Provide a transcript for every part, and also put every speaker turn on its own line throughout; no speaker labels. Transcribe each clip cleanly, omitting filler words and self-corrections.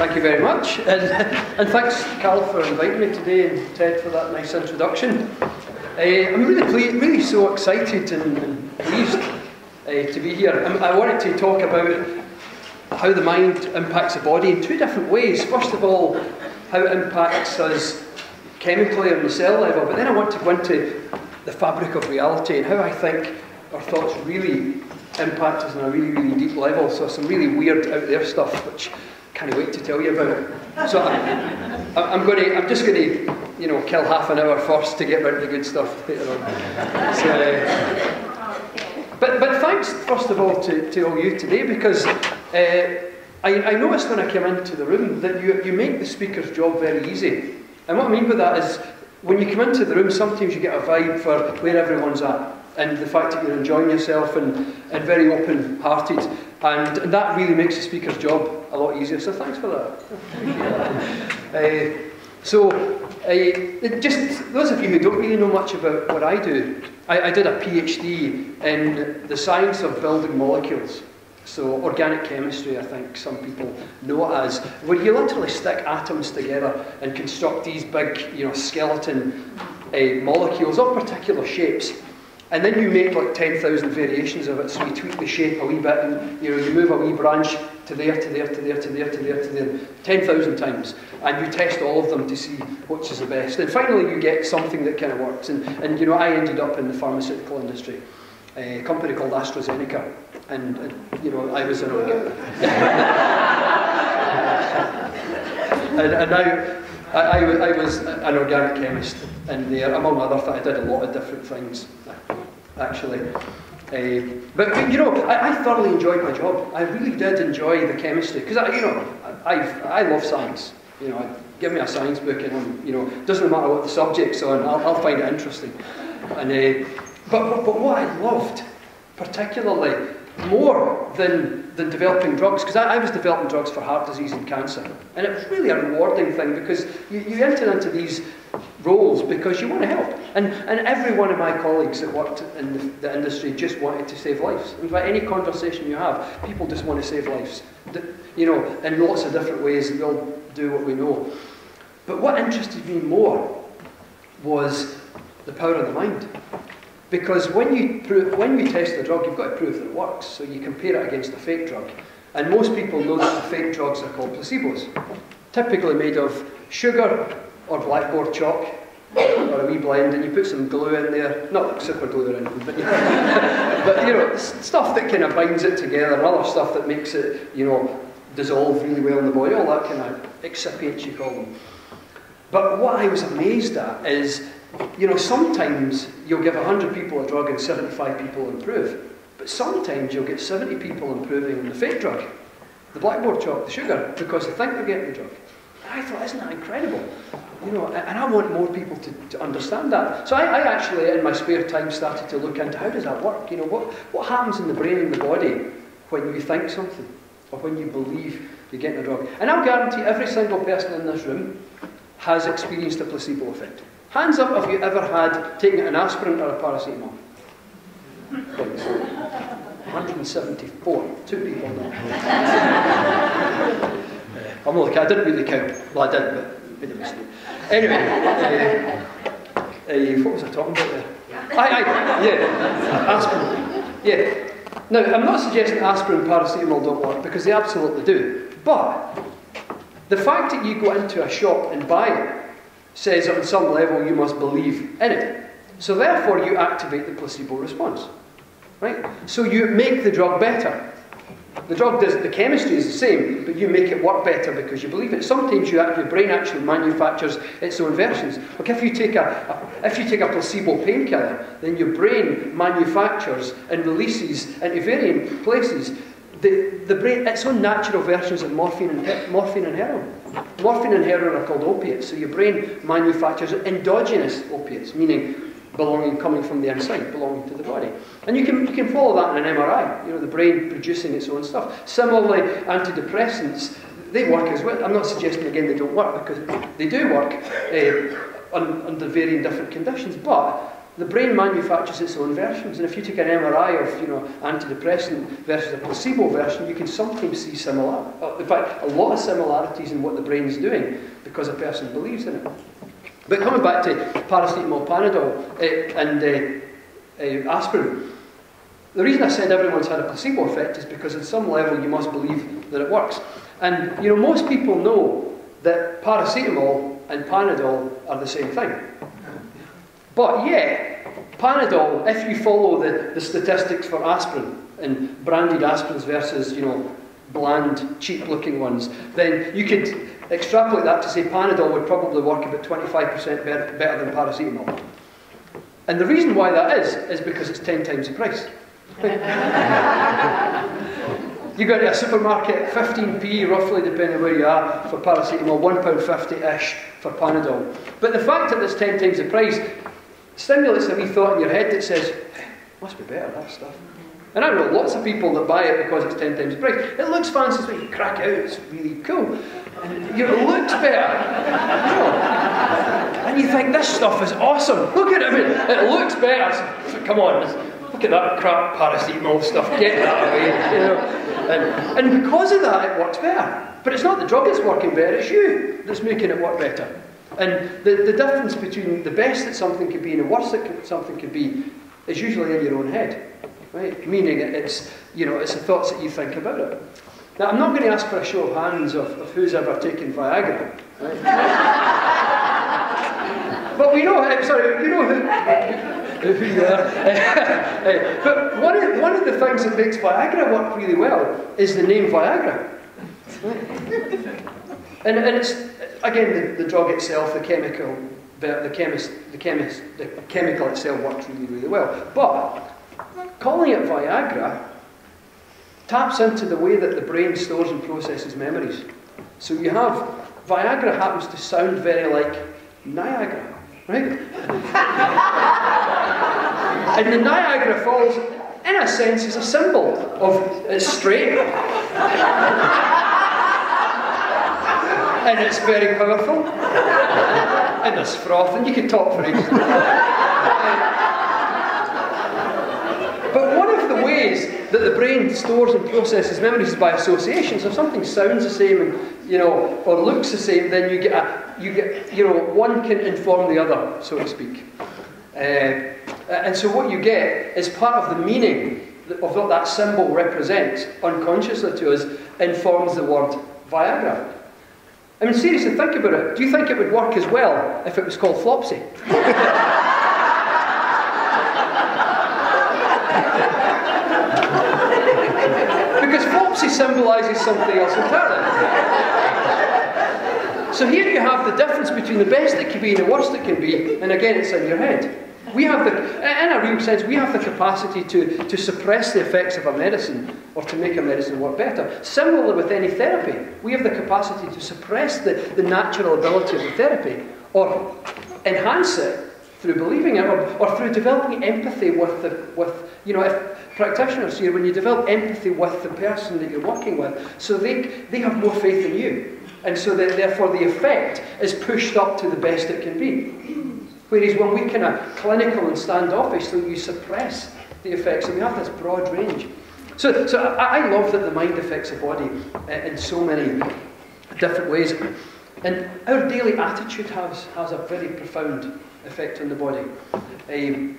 Thank you very much, and thanks, Carl, for inviting me today, and Ted for that nice introduction. I'm really so excited and pleased to be here. I wanted to talk about how the mind impacts the body in two different ways. First of all, how it impacts us chemically on the cell level, but then I want to go into the fabric of reality and how I think our thoughts really impact us on a really deep level. So some really weird out there stuff which I can't wait to tell you about. So I'm just going to kill half an hour first to get rid of the good stuff later on. But thanks first of all to all you today, because I noticed when I came into the room that you make the speaker's job very easy. And what I mean by that is, when you come into the room, sometimes you get a vibe for where everyone's at, and the fact that you're enjoying yourself and very open-hearted, and that really makes the speaker's job a lot easier. So thanks for that. Just those of you who don't really know much about what I do, I did a PhD in the science of building molecules. So organic chemistry, I think some people know it as, where you literally stick atoms together and construct these big, skeleton molecules of particular shapes. And then you make like 10,000 variations of it, so you tweak the shape a wee bit, and you move a wee branch to there, to there, to there, to there, to there, to there, 10,000 times. And you test all of them to see which is the best. And finally you get something that kind of works. And I ended up in the pharmaceutical industry, a company called AstraZeneca. And I was an organic... and now I was an organic chemist in there, among other things. I did a lot of different things, actually. But I thoroughly enjoyed my job. I really did enjoy the chemistry, because I love science. Give me a science book, and doesn't matter what the subject's on, I'll find it interesting. And but what I loved particularly more than developing drugs, because I was developing drugs for heart disease and cancer, and it was really a rewarding thing, because you enter into these roles because you want to help, and every one of my colleagues that worked in the industry just wanted to save lives. In fact, any conversation you have, people just want to save lives, in lots of different ways. We all do what we know. But what interested me more was the power of the mind. Because when you test a drug, you've got to prove that it works. So you compare it against a fake drug. And most people know that the fake drugs are called placebos. Typically made of sugar or blackboard chalk, or a wee blend, and you put some glue in there. Not like super glue or anything, but, but stuff that kind of binds it together, and other stuff that makes it, dissolve really well in the body, all that kind of excipients, you call them. But what I was amazed at is, sometimes you'll give 100 people a drug and 75 people improve. But sometimes you'll get 70 people improving on the fake drug, the blackboard chalk, the sugar, because they think they're getting the drug. And I thought, isn't that incredible? And I want more people to understand that. So I actually, in my spare time, started to look into how does that work? What happens in the brain and the body when you think something, or when you believe you're getting a drug. And I'll guarantee every single person in this room has experienced a placebo effect. Hands up, have you ever taken an aspirin or a paracetamol? 174, 2 people now. I'm not I didn't really count. Well, I did, but made a mistake. Anyway, what was I talking about there? Aspirin. Yeah. Now, I'm not suggesting aspirin and paracetamol don't work, because they absolutely do. But the fact that you go into a shop and buy it says that on some level you must believe in it. So therefore you activate the placebo response. Right? So you make the drug better. The drug does, the chemistry is the same, but you make it work better because you believe it. Sometimes your brain actually manufactures its own versions. Like if you take a placebo painkiller, then your brain manufactures and releases into varying places the brain its own natural versions of morphine and heroin. Morphine and heroin are called opiates, so your brain manufactures endogenous opiates, meaning coming from the inside, belonging to the body. And you can follow that in an MRI, the brain producing its own stuff. Similarly, antidepressants, they work as well. I'm not suggesting again they don't work, because they do work under varying different conditions, but the brain manufactures its own versions, and if you take an MRI of, antidepressant versus a placebo version, you can sometimes see in fact, a lot of similarities in what the brain's doing because a person believes in it. But coming back to paracetamol, Panadol, and aspirin, the reason I said everyone's had a placebo effect is because at some level you must believe that it works. And most people know that paracetamol and Panadol are the same thing. But yet, Panadol, if you follow the statistics for aspirin, and branded aspirins versus, bland, cheap-looking ones, then you could extrapolate that to say Panadol would probably work about 25% better than paracetamol. And the reason why that is because it's 10 times the price. You go to a supermarket, 15p roughly, depending where you are, for paracetamol, £1.50-ish for Panadol. But the fact that it's 10 times the price stimulates a wee thought in your head that says, must be better, that stuff. And I know lots of people that buy it because it's 10 times the price. It looks fancy, so you crack it out, it's really cool. And it looks better. And you think, this stuff is awesome. Look at it, it looks better. So, come on, look at that crap paracetamol stuff, get that away. And because of that, it works better. But it's not the drug that's working better, it's you that's making it work better. And the difference between the best that something could be and the worst that something could be is usually in your own head, right? Meaning it's the thoughts that you think about it. Now, I'm not going to ask for a show of hands of who's ever taken Viagra, right? But we know, who you are. But one of the things that makes Viagra work really well is the name Viagra. Right? And it's, again, the drug itself, the chemical itself works really, really well. But calling it Viagra taps into the way that the brain stores and processes memories. So you have, Viagra happens to sound very like Niagara, right? And the Niagara Falls, in a sense, is a symbol of it's straight. And it's very powerful. And there's froth, and you can talk for ages. But one of the ways that the brain stores and processes memories is by association. So if something sounds the same, and, or looks the same, then you get one can inform the other, so to speak. And so what you get is part of the meaning of what that symbol represents unconsciously to us informs the word Viagra. I mean, seriously, think about it. Do you think it would work as well if it was called Flopsy? Because Flopsy symbolises something else entirely. So here you have the difference between the best it can be and the worst it can be, and again, it's in your head. We have in a real sense, we have the capacity to suppress the effects of a medicine or to make a medicine work better. Similarly with any therapy, we have the capacity to suppress the natural ability of the therapy or enhance it through believing it or through developing empathy with if practitioners here, when you develop empathy with the person that you're working with, so they have more faith in you. And so that therefore the effect is pushed up to the best it can be. Whereas when we kind of clinical and standoffish, so you suppress the effects, and we have this broad range. So I love that the mind affects the body in so many different ways. And our daily attitude has a very profound effect on the body. They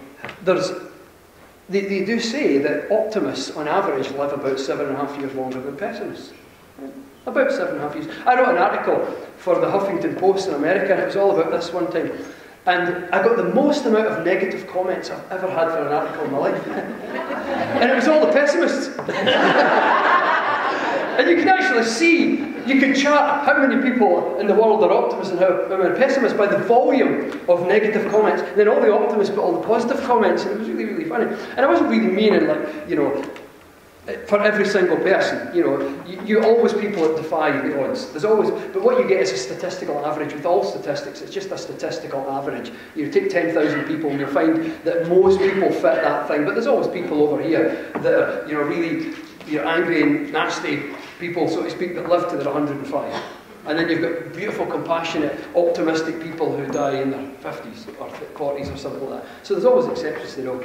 do say that optimists, on average, live about 7.5 years longer than pessimists. About 7.5 years. I wrote an article for the Huffington Post in America, and it was all about this one time. And I got the most amount of negative comments I've ever had for an article in my life. And it was all the pessimists. And you can actually see, you can chart how many people in the world are optimists and how many pessimists by the volume of negative comments. And then all the optimists put all the positive comments, and it was really, really funny. And I wasn't really meaning, for every single person, you always people that defy the odds. There's always, but what you get is a statistical average. With all statistics, it's just a statistical average. You take 10,000 people and you'll find that most people fit that thing. But there's always people over here that are, really, angry and nasty people, so to speak, that live to their 105. And then you've got beautiful, compassionate, optimistic people who die in their 50s or 40s or something like that. So there's always exceptions to the rule.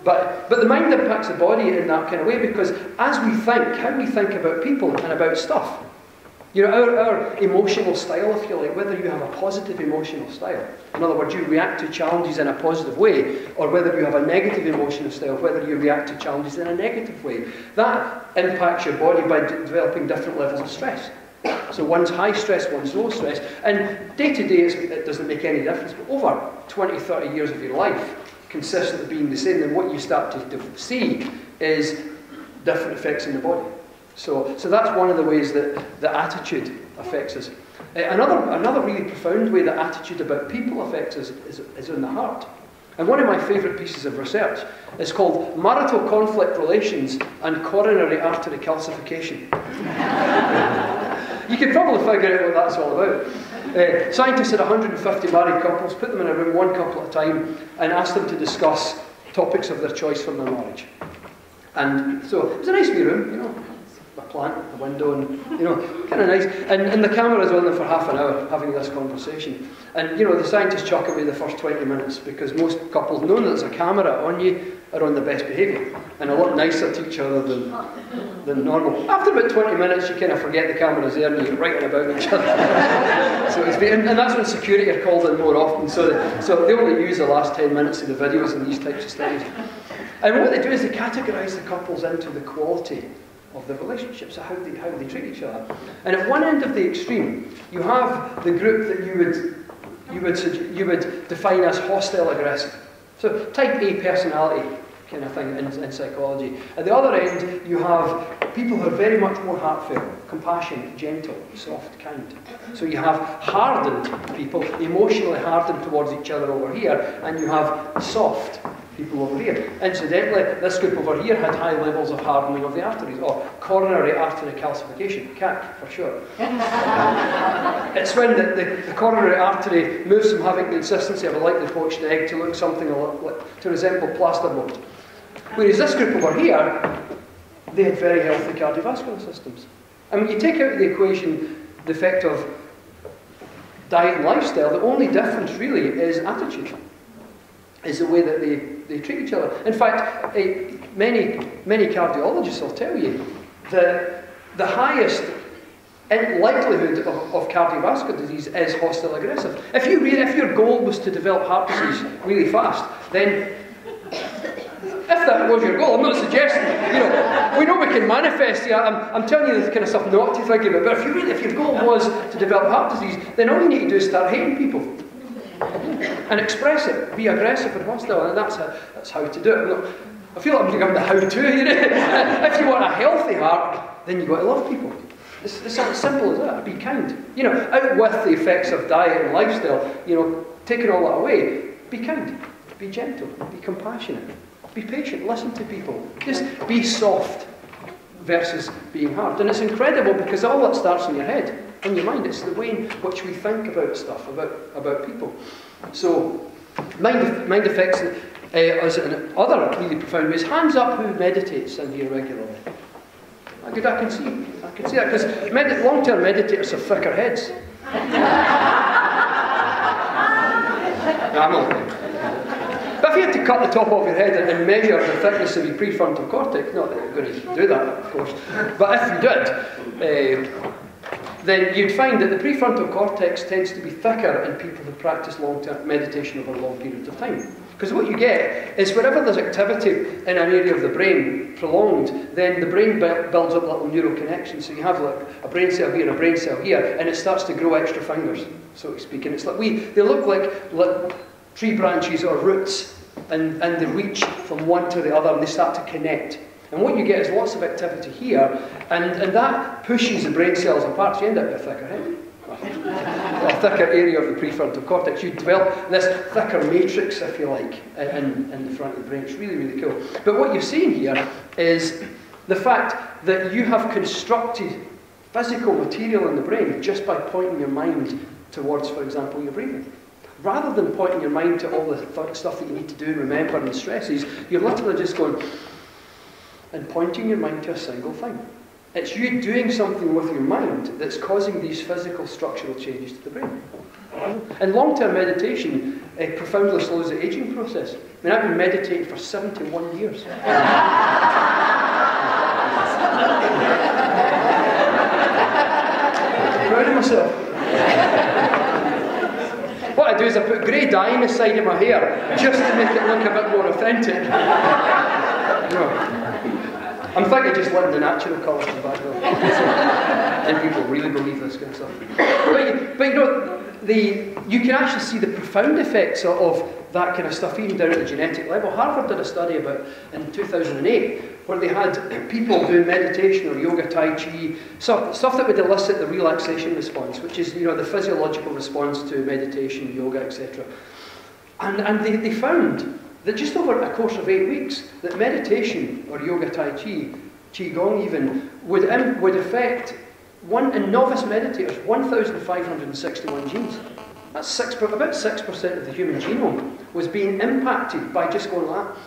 But the mind impacts the body in that kind of way, because as we think, how we think about people and about stuff, you know, our emotional style, if you like, whether you have a positive emotional style, in other words, you react to challenges in a positive way, or whether you have a negative emotional style, whether you react to challenges in a negative way, that impacts your body by developing different levels of stress. So one's high stress, one's low stress, and day to day it doesn't make any difference, but over 20, 30 years of your life, consistently being the same, then what you start to see is different effects in the body. So that's one of the ways that the attitude affects us. Another really profound way that attitude about people affects us is in the heart. And one of my favourite pieces of research is called Marital Conflict Relations and Coronary Artery Calcification. You can probably figure out what that's all about. Scientists had 150 married couples, put them in a room, one couple at a time, and asked them to discuss topics of their choice for their marriage. And so it was a nice wee room, you know, a plant, a window, and, you know, kind of nice. And the camera's on them for half an hour having this conversation. And, you know, the scientists chuck away the first 20 minutes because most couples, knowing that there's a camera on you, are on the best behaviour and a lot nicer to each other than normal. After about 20 minutes, you kind of forget the camera's there and you get writing about each other. And that's when security are called in more often. So they only use the last 10 minutes of the videos in these types of studies. And what they do is they categorise the couples into the quality of the relationship, so how they treat each other. And at one end of the extreme, you have the group that you would define as hostile aggressive. So type A personality kind of thing in psychology. At the other end, you have people who are very much more heartfelt, compassionate, gentle, soft, kind. So you have hardened people, emotionally hardened towards each other over here, and you have soft people over here. Incidentally, this group over here had high levels of hardening of the arteries, or coronary artery calcification, CAC for short. It's when the coronary artery moves from having the consistency of a lightly poached egg to look something to resemble plasterboard. Whereas this group over here, they had very healthy cardiovascular systems. And when you take out of the equation the effect of diet and lifestyle, the only difference really is attitude, is the way that they treat each other. In fact, many cardiologists will tell you that the highest likelihood of cardiovascular disease is hostile aggressive. If your goal was to develop heart disease really fast, then if that was your goal, I'm not suggesting, you know, we know we can manifest, yeah, I'm telling you this kind of stuff not to think about, but if your goal was to develop heart disease, then all you need to do is start hating people. And express it, be aggressive and hostile, and that's how to do it. I feel like I'm becoming the how-to, you know. If you want a healthy heart, then you've got to love people. It's as simple as that, be kind. You know, out with the effects of diet and lifestyle, you know, taking all that away, be kind, be gentle, be compassionate, be patient, listen to people. Just be soft versus being hard. And it's incredible because all that starts in your head, in your mind. It's the way in which we think about stuff, about people. So, mind affects us in other really profound ways. Hands up who meditates in here regularly. I can see that, because long-term meditators have thicker heads. I'm not. But if you had to cut the top off your head and measure the thickness of your prefrontal cortex, not that you're going to do that, of course, but if you did, then you'd find that the prefrontal cortex tends to be thicker in people who practice long-term meditation over long periods of time. Because what you get is whenever there's activity in an area of the brain prolonged, then the brain builds up little neural connections. So you have like a brain cell here and a brain cell here, and it starts to grow extra fingers, so to speak. And it's like they look like tree branches or roots, and they reach from one to the other, and they start to connect. And what you get is lots of activity here, and that pushes the brain cells apart, so you end up with a thicker head. A thicker area of the prefrontal cortex. You develop this thicker matrix, if you like, in the front of the brain. It's really, really cool. But what you're seeing here is the fact that you have constructed physical material in the brain just by pointing your mind towards, for example, your breathing. Rather than pointing your mind to all the stuff that you need to do and remember and the stresses, you're literally just going and pointing your mind to a single thing. It's you doing something with your mind that's causing these physical structural changes to the brain. And long-term meditation profoundly slows the aging process. I mean, I've been meditating for 71 years. Proud of myself. What I do is I put grey dye in the side of my hair just to make it look a bit more authentic. I'm thinking just letting the natural colours come back though. And people really believe this kind of stuff. But you know, you can actually see the profound effects of that kind of stuff even down at the genetic level. Harvard did a study about in 2008 where they had people doing meditation or yoga, tai chi, stuff that would elicit the relaxation response, which is, you know, the physiological response to meditation, yoga, etc. And they found that just over a course of 8 weeks, that meditation or yoga, tai chi, qigong even, would affect in novice meditators 1,561 genes. That's about 6% of the human genome was being impacted by just going like that.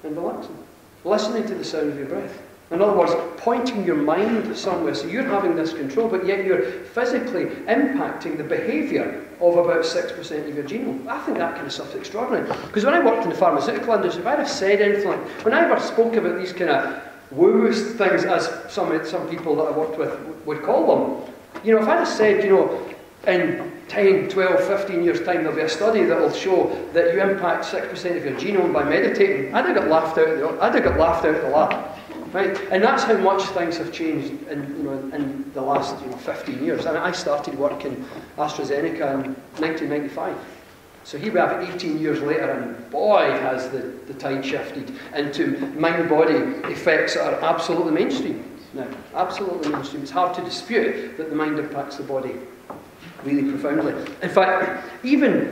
And relaxing. Listening to the sound of your breath. In other words, pointing your mind somewhere. So you're having this control, but yet you're physically impacting the behaviour of about 6% of your genome. I think that kind of stuff's extraordinary. Because when I worked in the pharmaceutical industry, if I'd have said anything like, when I ever spoke about these kind of woo things, as some people that I worked with would call them, you know, if I'd have said, you know, in 10, 12, 15 years' time there'll be a study that will show that you impact 6% of your genome by meditating, I'd have got laughed out of the lab. Right? And that's how much things have changed in the last 15 years. I mean, I started work in AstraZeneca in 1995. So here we have 18 years later, and boy, has the tide shifted into mind-body effects that are absolutely mainstream now. Absolutely mainstream. It's hard to dispute that the mind impacts the body really profoundly. In fact, even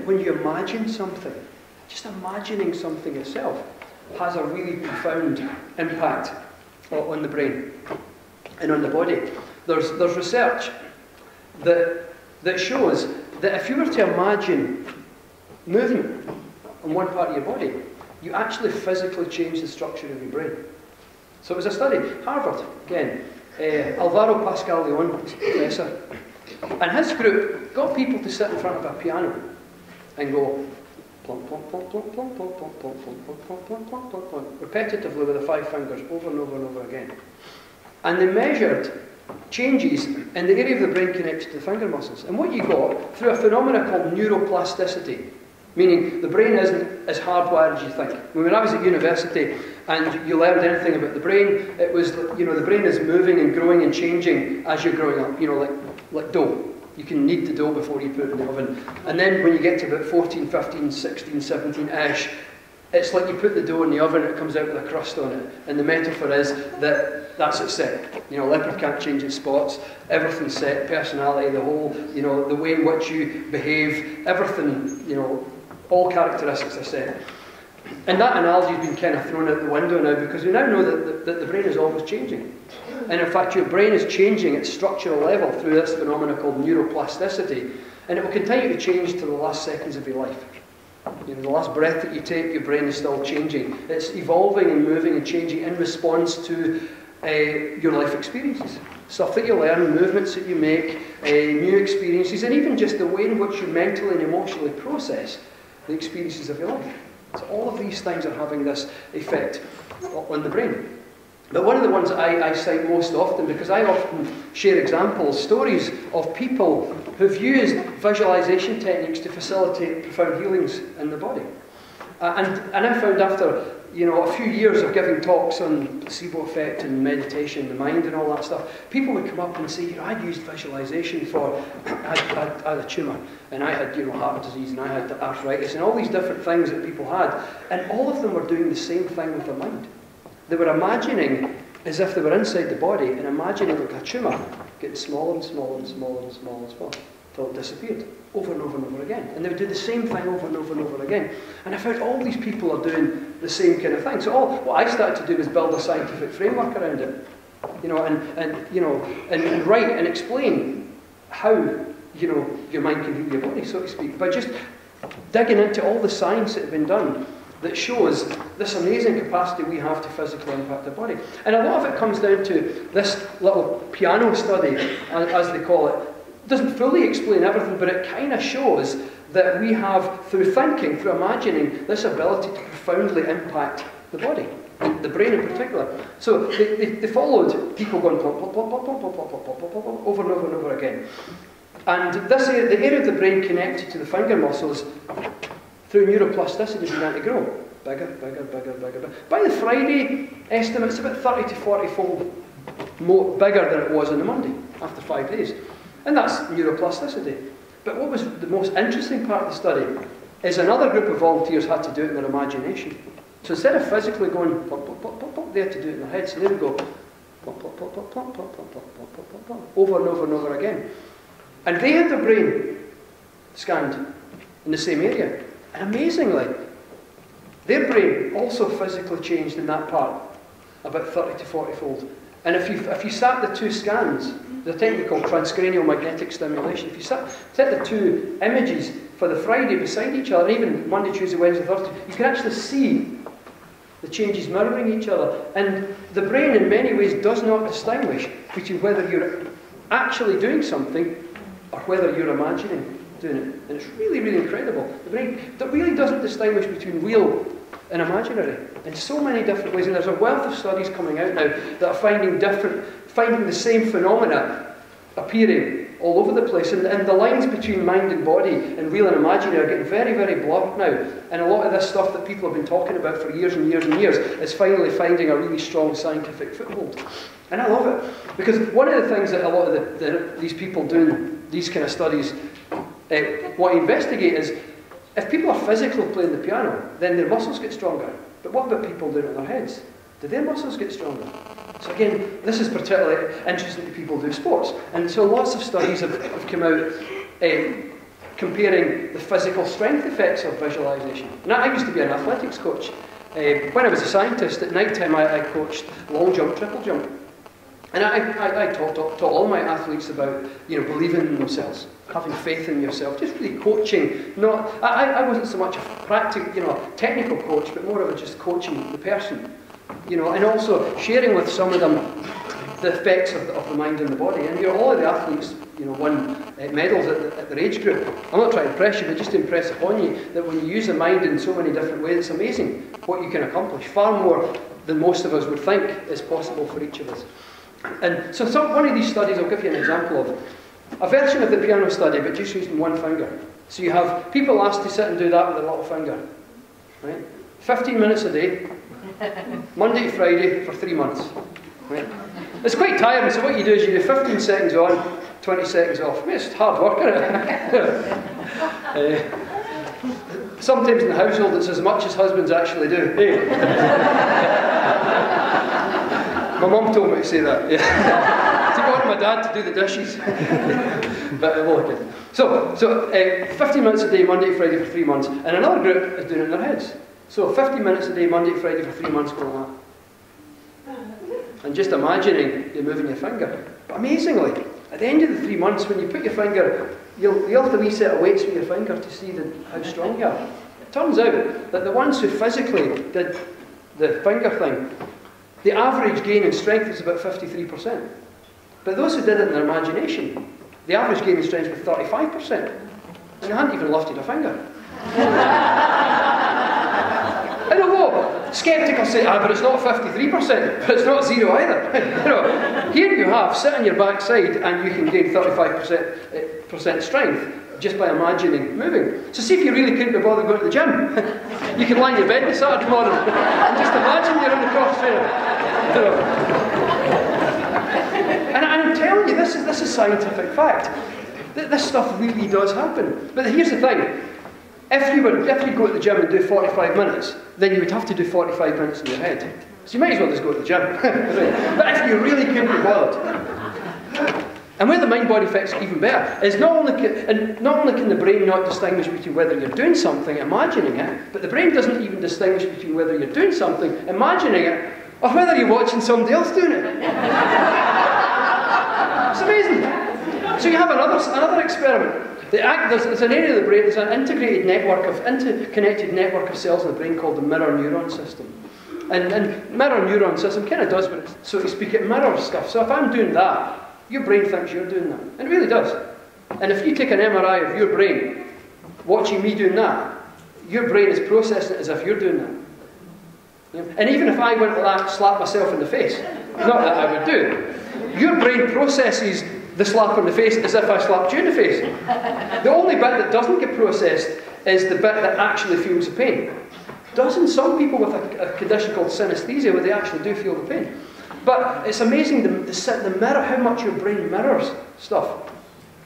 when you imagine something, just imagining something itself has a really profound impact on the brain and on the body. There's research that shows that if you were to imagine movement on one part of your body, you actually physically change the structure of your brain. So it was a study, Harvard, again, Alvaro Pascal Leon, professor, and his group got people to sit in front of a piano and go plonk, plonk, plonk, plonk, plonk, plonk, plonk, plonk, plonk, plonk, plonk, plonk, plonk, plonk, plonk, repetitively with the 5 fingers over and over and over again. And they measured changes in the area of the brain connected to the finger muscles. And what you got, through a phenomenon called neuroplasticity, meaning the brain isn't as hardwired as you think. When I was at university and you learned anything about the brain, it was, you know, the brain is moving and growing and changing as you're growing up, you know, like dough. You can knead the dough before you put it in the oven. And then when you get to about 14, 15, 16, 17-ish, it's like you put the dough in the oven and it comes out with a crust on it. And the metaphor is that that's it set. You know, leopard can't change its spots. Everything's set. Personality, the whole, you know, the way in which you behave, everything, you know, all characteristics are set. And that analogy has been kind of thrown out the window now because we now know that the brain is always changing. And in fact, your brain is changing at structural level through this phenomenon called neuroplasticity. And it will continue to change to the last seconds of your life. You know, the last breath that you take, your brain is still changing. It's evolving and moving and changing in response to your life experiences. Stuff that you learn, movements that you make, new experiences, and even just the way in which you mentally and emotionally process the experiences of your life. So all of these things are having this effect on the brain. But one of the ones that I cite most often, because I often share examples, stories of people who've used visualization techniques to facilitate profound healings in the body. And I found after, you know, a few years of giving talks on placebo effect and meditation, the mind and all that stuff, people would come up and say, you know, I'd used visualization for, I had a tumour, and I had, you know, heart disease, and I had arthritis, and all these different things that people had. And all of them were doing the same thing with their mind. They were imagining as if they were inside the body and imagining like a tumour getting smaller and smaller and smaller and smaller and smaller until it disappeared over and over and over again. And they would do the same thing over and over and over again. And I found all these people are doing the same kind of thing. So what I started to do was build a scientific framework around it, you know, and write and explain how, you know, your mind can heal your body, so to speak, by just digging into all the science that had been done that shows this amazing capacity we have to physically impact the body. And a lot of it comes down to this little piano study, as they call it. It doesn't fully explain everything, but it kind of shows that we have, through thinking, through imagining, this ability to profoundly impact the body, the brain in particular. So they followed people going plop, plop, plop, plop, plop, plop, plop, plop, plop, plop, over and over and over again. And this area, the area of the brain connected to the finger muscles through neuroplasticity began to grow. Bigger, bigger, bigger, bigger, bigger. By the Friday estimate, it's about 30 to 40-fold more bigger than it was on the Monday, after 5 days. And that's neuroplasticity. But what was the most interesting part of the study is another group of volunteers had to do it in their imagination. So instead of physically going plop, plop, plop, plop, plop, they had to do it in their heads. So they would go plop, plop, plop, plop, plop, plop, plop, plop, plop, plop, plop, plop, over and over and over again. And they had their brain scanned in the same area. And amazingly, their brain also physically changed in that part, about 30 to 40-fold. And if you sat the two scans, the technique called transcranial magnetic stimulation, if you set the two images for the Friday beside each other, even Monday, Tuesday, Wednesday, Thursday, you can actually see the changes mirroring each other. And the brain in many ways does not distinguish between whether you're actually doing something or whether you're imagining doing it. And it's really, really incredible. The brain that really doesn't distinguish between real and imaginary in so many different ways. And there's a wealth of studies coming out now that are finding the same phenomena appearing all over the place. And the lines between mind and body and real and imaginary are getting very, very blurred now. And a lot of this stuff that people have been talking about for years and years and years is finally finding a really strong scientific foothold. And I love it. Because one of the things that a lot of these people doing these kind of studies want to investigate is, if people are physically playing the piano, then their muscles get stronger. But what about people doing it in their heads? Do their muscles get stronger? So again, this is particularly interesting to people who do sports. And so lots of studies have come out comparing the physical strength effects of visualization. And I used to be an athletics coach. When I was a scientist, at night time I coached long jump, triple jump. And I taught all my athletes about, believing in themselves, having faith in yourself, just really coaching. I wasn't so much a practical, technical coach, but more of a just coaching the person, and also sharing with some of them the effects of the mind and the body. And all of the athletes, won medals at their age group. I'm not trying to impress you, but just to impress upon you that when you use the mind in so many different ways, it's amazing what you can accomplish, far more than most of us would think is possible for each of us. And so one of these studies, I'll give you an example of a version of the piano study, but just using one finger. So you have people asked to sit and do that with a little finger, right? 15 minutes a day, Monday to Friday for 3 months, right? It's quite tiring, so what you do is you do 15 seconds on, 20 seconds off. I mean, it's hard work, isn't it? Sometimes in the household it's as much as husbands actually do. Hey. My mum told me to say that. Yeah. To go to my dad to do the dishes. But well, okay. So 15 minutes a day, Monday to Friday for 3 months, and another group is doing it in their heads. So 50 minutes a day, Monday to Friday for 3 months, going like that. And just imagining you moving your finger. But amazingly, at the end of the 3 months, when you put your finger, you'll have to reset a weights with your finger to see how strong you are. It turns out that the ones who physically did the finger thing, the average gain in strength is about 53%. But those who did it in their imagination, the average gain in strength was 35%. And they hadn't even lifted a finger. I know what? Skeptics say, but it's not 53%, but it's not zero either. Here you have, sit on your backside and you can gain 35% strength just by imagining moving. So see if you really couldn't be bothered going to the gym. You can lie in your bed on Saturday morning and just imagine you're in the cross trainer. And I'm telling you, this is scientific fact. This stuff really does happen. But here's the thing. If you go to the gym and do 45 minutes, then you would have to do 45 minutes in your head. So you might as well just go to the gym. But if you really couldn't be bothered. And where the mind-body effects are even better is not only can the brain not distinguish between whether you're doing something, imagining it, but the brain doesn't even distinguish between whether you're doing something, imagining it, or whether you're watching somebody else doing it. It's amazing. So you have another experiment. There's an area of the brain, there's an interconnected network of cells in the brain called the mirror neuron system. And mirror neuron system kind of does what it, so to speak, it mirrors stuff. So if I'm doing that, your brain thinks you're doing that. And it really does. And if you take an MRI of your brain, watching me doing that, your brain is processing it as if you're doing that. And even if I went like that, slap myself in the face, not that I would do, your brain processes the slap in the face as if I slapped you in the face. The only bit that doesn't get processed is the bit that actually feels the pain. Doesn't some people with a condition called synesthesia where they actually do feel the pain? But it's amazing the mirror, how much your brain mirrors stuff.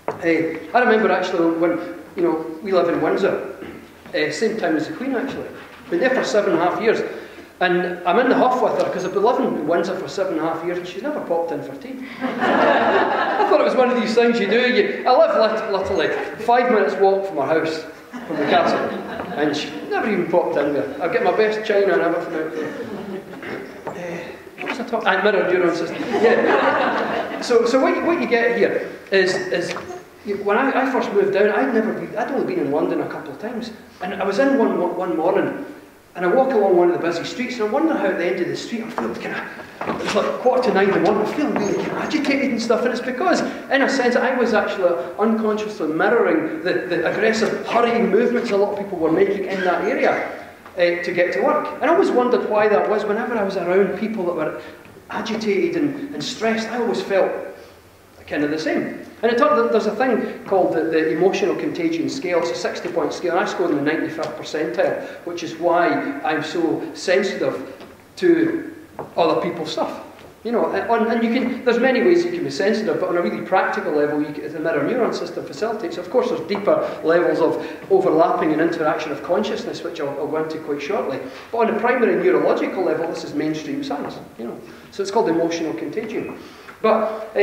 I remember actually when we live in Windsor, same time as the Queen actually. Been there for 7.5 years. And I'm in the huff with her because I've been living in Windsor for 7.5 years and she's never popped in for tea. I thought it was one of these things you do. I live literally 5 minutes walk from her house, from the castle, and she never even popped in there. I get my best china and everything out there. What was I talking? Mirror neuron system. Yeah. So what you get here is when I first moved down, I'd only been in London a couple of times, and I was in one morning. And I walk along one of the busy streets, and I wonder how at the end of the street I feel it's like 8:45 in the morning, I'm feeling really agitated and stuff, and it's because, in a sense, I was actually unconsciously mirroring the aggressive, hurrying movements a lot of people were making in that area to get to work. And I always wondered why that was. Whenever I was around people that were agitated and stressed, I always felt kind of the same. And there's a thing called the emotional contagion scale. It's a 60-point scale, and I scored in the 95th percentile, which is why I'm so sensitive to other people's stuff. There's many ways you can be sensitive, but on a really practical level, the mirror neuron system facilitates. Of course, there's deeper levels of overlapping and interaction of consciousness, which I'll go into quite shortly. But on a primary neurological level, this is mainstream science. So it's called emotional contagion. But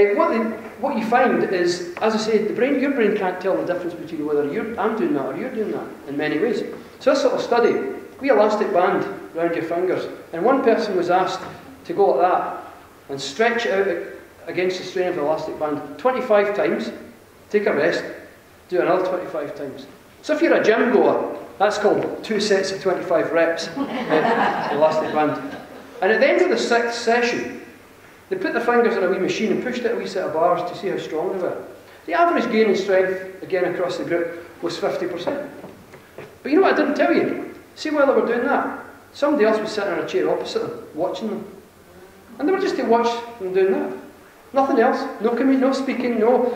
what you find is, as I said, your brain can't tell the difference between whether I'm doing that or you're doing that in many ways. So this sort of study, we elastic band around your fingers, and one person was asked to go like that and stretch it out against the strain of the elastic band 25 times, take a rest, do another 25 times. So if you're a gym goer, that's called 2 sets of 25 reps, elastic band. And at the end of the 6th session, they put the fingers in a wee machine and pushed out a wee set of bars to see how strong they were. The average gain in strength, again across the group, was 50%. But you know what I didn't tell you? See while they were doing that, somebody else was sitting in a chair opposite them, watching them. And they were just to watch them doing that. Nothing else. No coming, no speaking, no,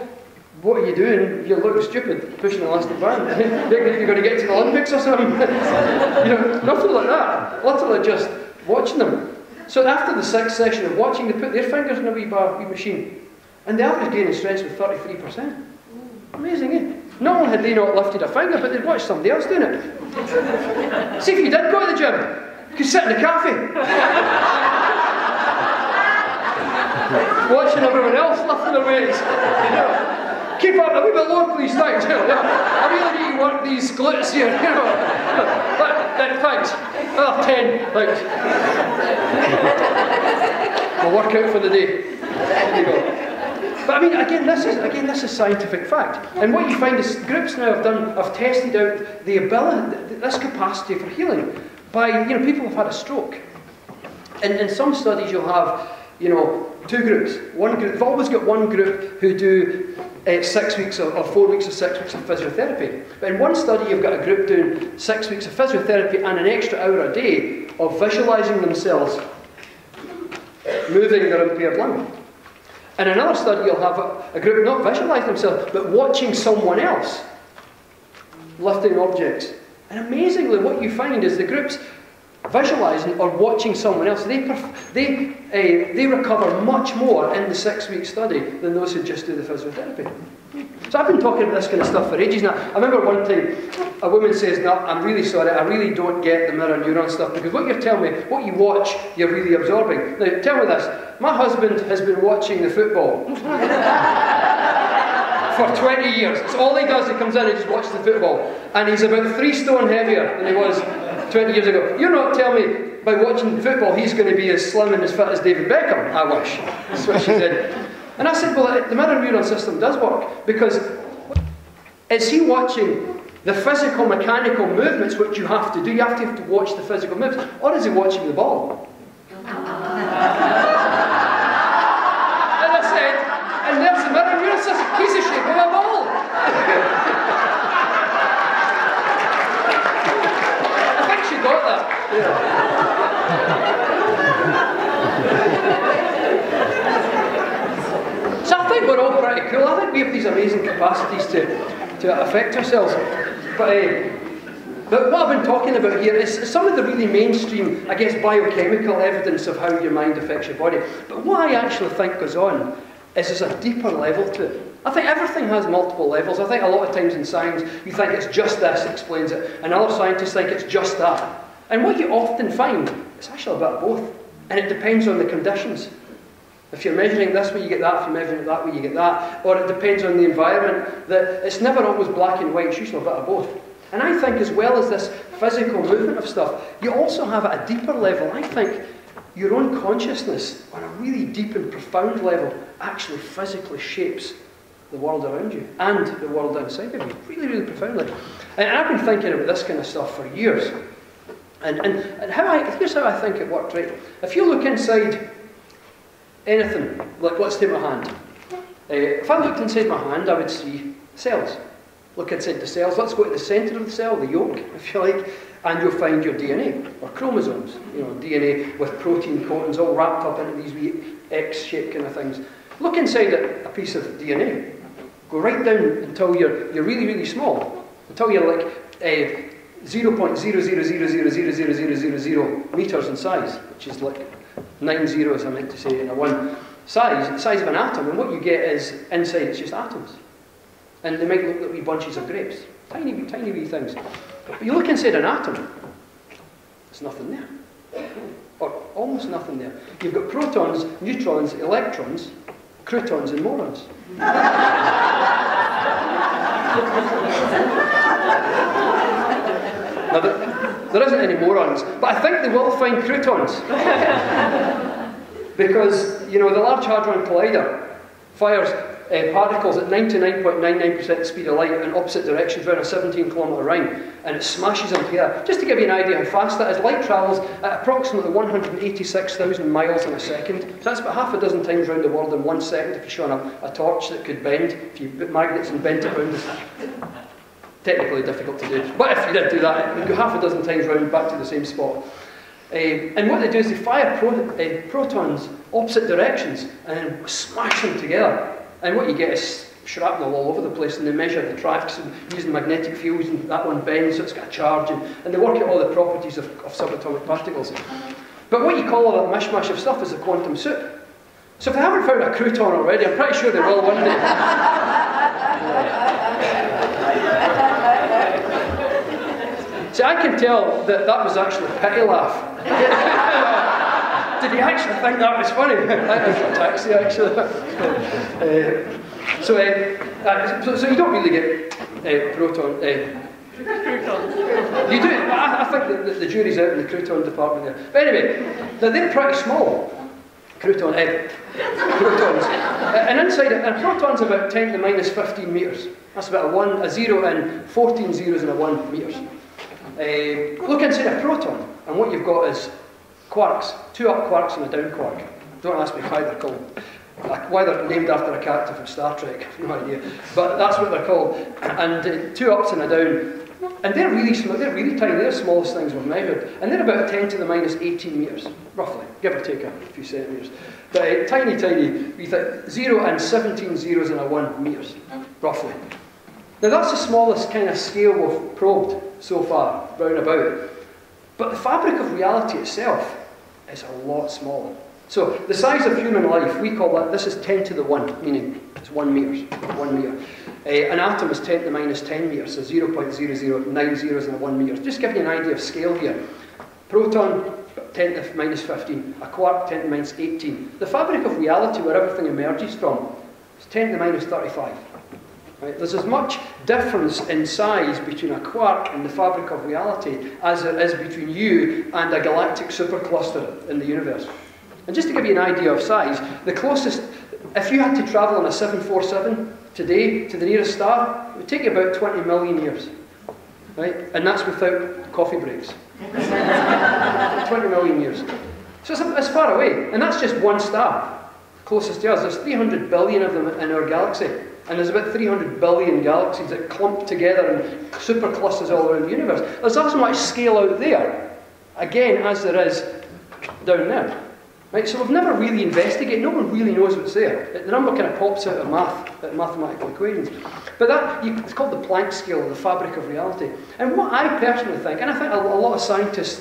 what are you doing? You look stupid, pushing an elastic band. You're going to get to the Olympics or something. Nothing like that. Literally just watching them. So after the 6th session of watching, they put their fingers in a wee machine. And the average gain in strength was 33%. Amazing, eh? Not only had they not lifted a finger, but they'd watched somebody else doing it. See, if you did go to the gym, you could sit in a cafe. Watching everyone else lifting their weights. Keep up a wee bit lower, please, thanks. I really need to work these glutes here. Thanks. 10, thanks. We'll work out for the day. There you go. But I mean, again, this is scientific fact. And what you find is groups now have tested out the ability, this capacity for healing by people who've had a stroke. And in some studies, you'll have 2 groups. One group, they've always got one group who do 6 weeks or 4 weeks or 6 weeks of physiotherapy. But in one study, you've got a group doing 6 weeks of physiotherapy and an extra hour a day of visualising themselves moving their impaired limb. In another study, you'll have a group not visualising themselves, but watching someone else lifting objects. And amazingly, what you find is the groups visualising or watching someone else, they recover much more in the 6-week study than those who just do the physiotherapy. So I've been talking about this kind of stuff for ages now. I remember one time a woman says, "No, I'm really sorry, I really don't get the mirror neuron stuff, because what you're telling me, what you watch, you're really absorbing." Now, tell me this, my husband has been watching the football for 20 years. It's all he does, he comes in and just watches the football. And he's about 3 stone heavier than he was 20 years ago. You're not telling me by watching football he's going to be as slim and as fit as David Beckham? I wish. That's what she said. And I said, well, the mirror neuron system does work, because Is he watching the physical, mechanical movements which you have to do? You have to watch the physical movements. Or is he watching the ball? And I said, and there's the mirror, here's this piece of shape of a ball. I think she got that. Yeah. So I think we're all pretty cool. I think we have these amazing capacities to affect ourselves. But what I've been talking about here is some of the really mainstream, I guess, biochemical evidence of how your mind affects your body. But what I actually think goes on is there's a deeper level to it. I think everything has multiple levels. I think a lot of times in science, you think it's just this explains it, and other scientists think it's just that. And what you often find, it's actually a bit of both. And it depends on the conditions. If you're measuring this way, you get that. If you're measuring it that way, you get that. Or it depends on the environment. That it's never always black and white. It's usually a bit of both. And I think as well as this physical movement of stuff, you also have at a deeper level, I think, your own consciousness on a really deep and profound level actually physically shapes the world around you and the world inside of you. Really, really profoundly. And I've been thinking about this kind of stuff for years. And here's how I think it worked, right? If you look inside anything, like let's take my hand. If I looked inside my hand, I would see cells. Look inside the cells. Let's go to the centre of the cell, the yolk, if you like, and you'll find your DNA, or chromosomes. You know, DNA with protein coatings all wrapped up into these wee X-shaped kind of things. Look inside a piece of DNA. Go right down until you're really, really small. Until you're like 0.000000000 metres in size, which is like 9 zeros, I meant to say, in a one. Size of an atom, and what you get is, inside it's just atoms. And they might look like wee bunches of grapes. Tiny wee things. But you look inside an atom, there's nothing there. Or almost nothing there. You've got protons, neutrons, electrons, croutons and morons. Now, there isn't any morons, but I think they will find croutons. Because, you know, the Large Hadron Collider fires particles at 99.99% the speed of light in opposite directions around a 17-kilometre ring, and it smashes them here. Just to give you an idea how fast that is, light travels at approximately 186,000 miles in a second. So that's about half a dozen times around the world in 1 second if you shone a torch that could bend. If you put magnets and bent it around, it's technically difficult to do. But if you did do that, you'd go half a dozen times round back to the same spot. And what they do is they fire protons opposite directions and then smash them together. And what you get is shrapnel all over the place, and they measure the tracks and using magnetic fields, and that one bends so it's got a charge, and they work out all the properties of subatomic particles. But what you call all that mishmash of stuff is the quantum soup. So if they haven't found a crouton already, I'm pretty sure they will one day. See, I can tell that was actually a pity laugh. Did you actually think that was funny? I think it was a taxi, actually. So you don't really get proton. You do. I think that the jury's out in the crouton department there. But anyway, they're pretty small. Protons. And inside it, a proton's about 10 to the minus 15 metres. That's about a 0 and 14 zeros and a 1 metres. Look inside a proton, and what you've got is quarks, 2 up quarks and a down quark. Don't ask me why they're called. Why they're named after a character from Star Trek, I've no idea. But that's what they're called. And 2 ups and a down. And they're really small, they're really tiny, they're the smallest things we've measured. And they're about 10 to the minus 18 metres, roughly, give or take a few centimetres. But tiny, we think 0 and 17 zeros and a 1 metres, roughly. Now that's the smallest kind of scale we've probed so far, round about. But the fabric of reality itself is a lot smaller. So the size of human life, we call that, this is 10 to the 1, meaning it's 1 metre, 1 metre. An atom is 10 to the minus 10 metres, so 0.0090 zeros and a 1 metre. Just give you an idea of scale here. Proton, 10 to the minus 15. A quark, 10 to the minus 18. The fabric of reality, where everything emerges from, is 10 to the minus 35. Right? There's as much difference in size between a quark and the fabric of reality as there is between you and a galactic supercluster in the universe. And just to give you an idea of size, the closest, if you had to travel on a 747 today to the nearest star, it would take you about 20 million years. Right? And that's without coffee breaks. 20 million years. So it's far away. And that's just one star, closest to us. There's 300 billion of them in our galaxy. And there's about 300 billion galaxies that clump together in superclusters all around the universe. There's as much scale out there, again, as there is down there. Right? So we've never really investigated. No one really knows what's there. The number kind of pops out of mathematical equations. But it's called the Planck scale, the fabric of reality. And what I personally think, and I think a lot of scientists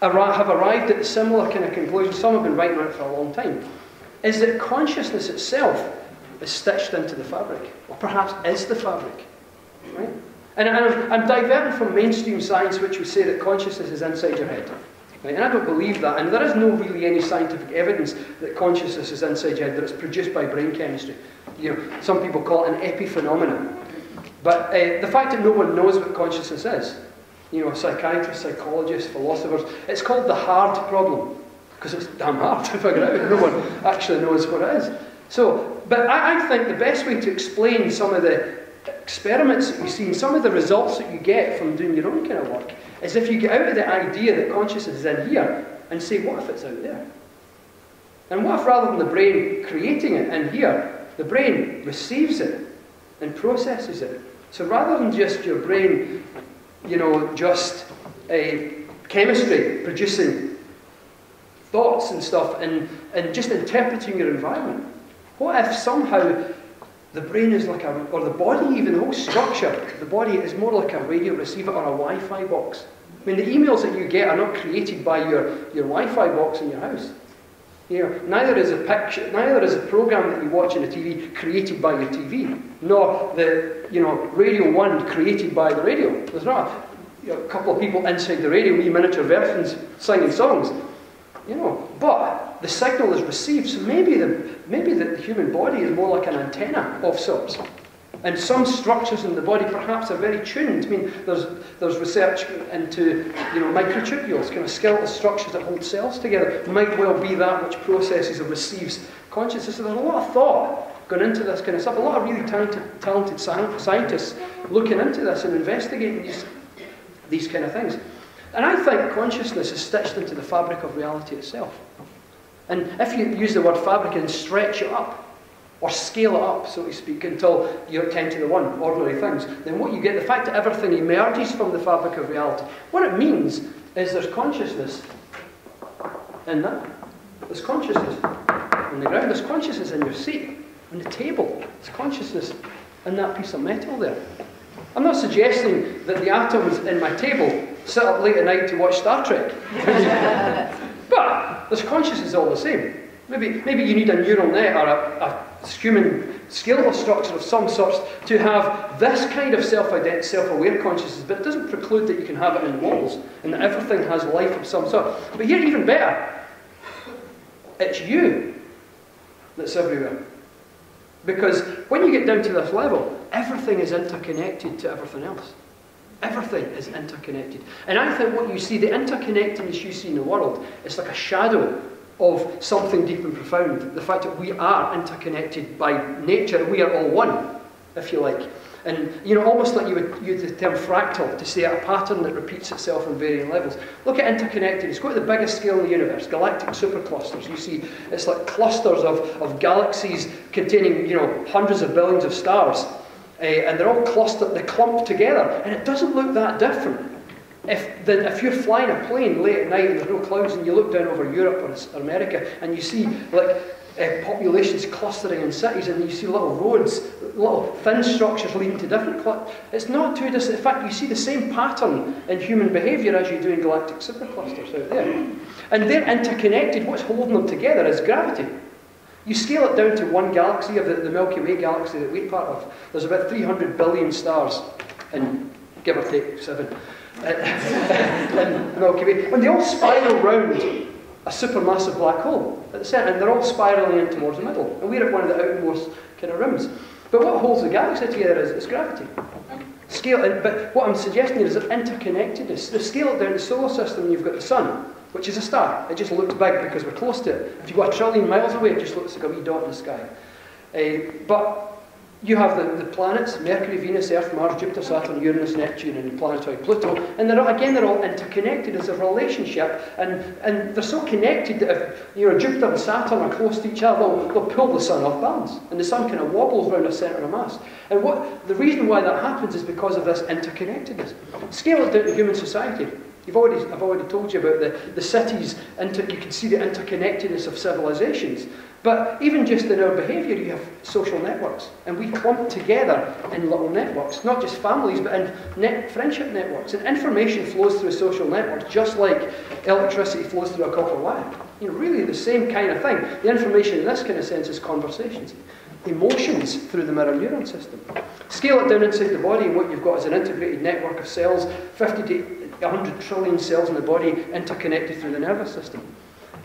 have arrived at similar kind of conclusions, some have been writing on it for a long time, is that consciousness itself is stitched into the fabric, or perhaps is the fabric. Right? And I'm diverting from mainstream science, which would say that consciousness is inside your head. Right? And I don't believe that, and there is no really any scientific evidence that consciousness is inside your head, that it's produced by brain chemistry. You know, some people call it an epiphenomenon. But the fact that no one knows what consciousness is, you know, psychiatrists, psychologists, philosophers, it's called the hard problem, because it's damn hard to figure out. No one actually knows what it is. So, but I think the best way to explain some of the experiments that you see and some of the results that you get from doing your own kind of work is if you get out of the idea that consciousness is in here and say, what if it's out there? And what if rather than the brain creating it in here, the brain receives it and processes it? So rather than just your brain, you know, just chemistry producing thoughts and stuff and just interpreting your environment, what if somehow the brain is like or the body even, the whole structure, the body is more like a radio receiver or a Wi-Fi box. I mean, the emails that you get are not created by your Wi-Fi box in your house. You know, neither is a program that you watch on the TV created by your TV, nor the, you know, Radio 1 created by the radio. There's not a couple of people inside the radio, wee miniature versions singing songs. You know, but the signal is received, so maybe the human body is more like an antenna of sorts. And some structures in the body perhaps are very tuned. I mean, there's research into, you know, microtubules, kind of skeletal structures that hold cells together. It might well be that which processes or receives consciousness. So there's a lot of thought going into this kind of stuff. A lot of really talented scientists looking into this and investigating these kind of things. And I think consciousness is stitched into the fabric of reality itself. And if you use the word fabric and stretch it up, or scale it up, so to speak, until you're 10 to the 1, ordinary things, then what you get, the fact that everything emerges from the fabric of reality, what it means is there's consciousness in that. There's consciousness on the ground. There's consciousness in your seat, on the table. There's consciousness in that piece of metal there. I'm not suggesting that the atoms in my table sit up late at night to watch Star Trek. But there's consciousness all the same. Maybe you need a neural net or a human skeletal structure of some sorts to have this kind of self-aware consciousness, but it doesn't preclude that you can have it in walls and that everything has life of some sort. But here, even better, it's you that's everywhere. Because when you get down to this level, everything is interconnected to everything else. Everything is interconnected. And I think what you see, the interconnectedness you see in the world, is like a shadow of something deep and profound. The fact that we are interconnected by nature, we are all one, if you like. And, you know, almost like you would use the term fractal to say a pattern that repeats itself on varying levels. Look at interconnected. It's got the biggest scale in the universe, galactic superclusters. You see, it's like clusters of galaxies containing, you know, hundreds of billions of stars. And they're all clustered, they clump together. And it doesn't look that different. If you're flying a plane late at night and there's no clouds and you look down over Europe or America and you see like populations clustering in cities and you see little roads, little thin structures leading to different it's not too distant. In fact, you see the same pattern in human behaviour as you do in galactic superclusters out there. And they're interconnected. What's holding them together is gravity. You scale it down to one galaxy of the Milky Way galaxy that we're part of. There's about 300 billion stars, and give or take 7. In Milky Way, and they all spiral round a supermassive black hole at the centre, and they're all spiralling in towards the middle, and we're at one of the outermost kind of rims. But what holds the galaxy together is gravity. But what I'm suggesting is that interconnectedness. The scale it down to the solar system, and you've got the sun, which is a star. It just looks big because we're close to it. If you go 1 trillion miles away, it just looks like a wee dot in the sky. But You have the planets, Mercury, Venus, Earth, Mars, Jupiter, Saturn, Uranus, Neptune, and planetoid Pluto, and they're all interconnected as a relationship, and they're so connected that if Jupiter and Saturn are close to each other, they'll pull the Sun off balance, and the Sun kind of wobbles around a centre of mass. And the reason why that happens is because of this interconnectedness. Scale it down to human society. I've already told you about the cities, you can see the interconnectedness of civilizations. But even just in our behaviour, you have social networks. And we clump together in little networks, not just families, but in friendship networks. And information flows through social networks, just like electricity flows through a copper wire. Really the same kind of thing. The information in this kind of sense is conversations. Emotions through the mirror neuron system. Scale it down inside the body, and what you've got is an integrated network of cells, 50 to 100 trillion cells in the body interconnected through the nervous system.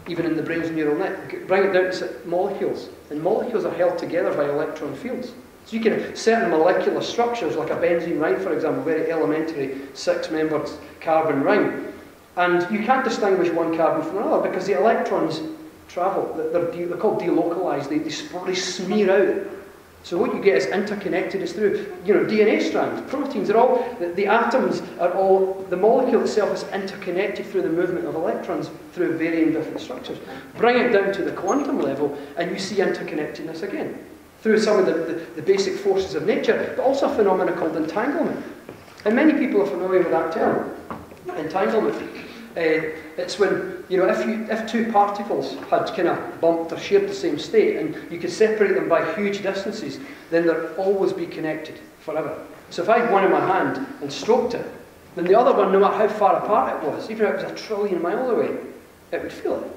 Even in the brain's neural net. Bring it down to molecules. And molecules are held together by electron fields. So you can have certain molecular structures, like a benzene ring, for example, very elementary 6-membered carbon ring. And you can't distinguish one carbon from another because the electrons travel. They're called delocalized. They smear out. So what you get is interconnectedness through, DNA strands, proteins are all, the atoms are all, the molecule itself is interconnected through the movement of electrons through varying different structures. Bring it down to the quantum level and you see interconnectedness again, through some of the basic forces of nature, but also a phenomenon called entanglement. And many people are familiar with that term, entanglement. It's when, if two particles had kind of bumped or shared the same state and you could separate them by huge distances, then they'll always be connected forever. So if I had one in my hand and stroked it, then the other one, no matter how far apart it was, even if it was 1 trillion miles away, it would feel it.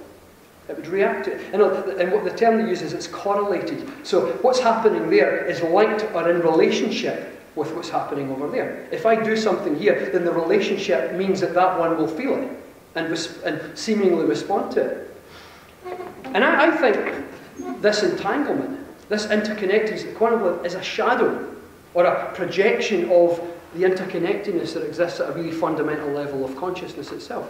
It would react to it. And what the term they use is it's correlated. So what's happening there is linked or in relationship with what's happening over there. If I do something here, then the relationship means that that one will feel it and seemingly respond to it. And I think this entanglement, this interconnectedness, the quantum level, is a shadow or a projection of the interconnectedness that exists at a really fundamental level of consciousness itself.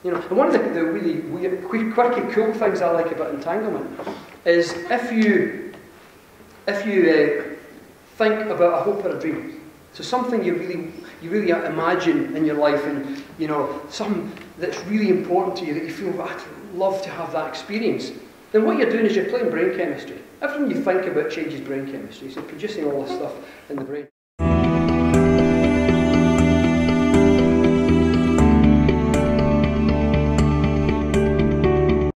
And one of the really weird, quirky, cool things I like about entanglement is if you think about a hope or a dream, so something you really imagine in your life, and something that's really important to you that you feel, I'd love to have that experience, then what you're doing is you're playing brain chemistry. Everything you think about changes brain chemistry, so producing all this stuff in the brain.